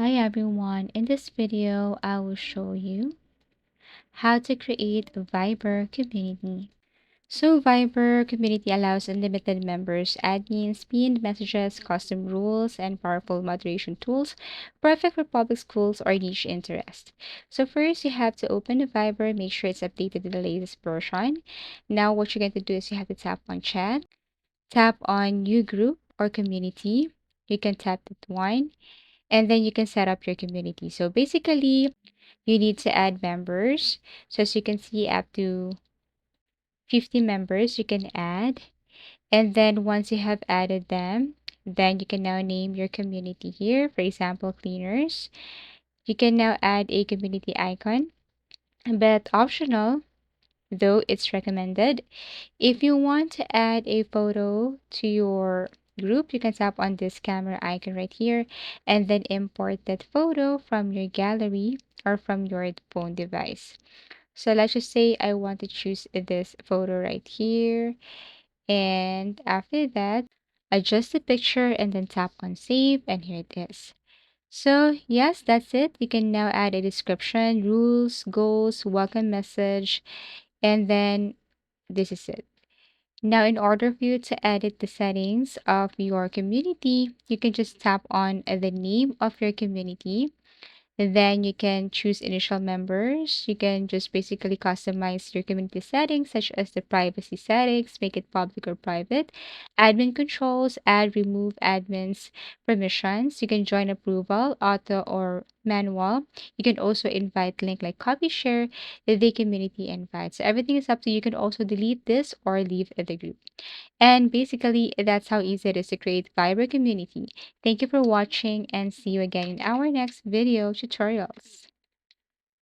Hi everyone, in this video I will show you how to create a Viber community. So Viber community allows unlimited members, admins, pinned messages, custom rules, and powerful moderation tools, perfect for public schools or niche interest. So first you have to open the Viber, make sure it's updated to the latest version. Now what you're going to do is you have to tap on chat, tap on new group or community. You can tap that one and then you can set up your community. So basically, you need to add members. So as you can see, up to 50 members you can add. And then once you have added them, then you can now name your community here. For example, cleaners. You can now add a community icon, but optional, though it's recommended. If you want to add a photo to your group, you can tap on this camera icon right here and then import that photo from your gallery or from your phone device. So let's just say I want to choose this photo right here. And after that, adjust the picture and then tap on save, and here it is. So yes, that's it. You can now add a description, rules, goals, welcome message, and then this is it. Now, in order for you to edit the settings of your community, you can just tap on the name of your community. And then you can choose initial members. You can just basically customize your community settings, such as the privacy settings, make it public or private. Admin controls, add, remove admins, permissions. You can join approval, auto or manual. You can also invite link like copy share, the community invite. So everything is up to you. You can also delete this or leave the group. And basically, that's how easy it is to create Viber community. Thank you for watching and see you again in our next video tutorials.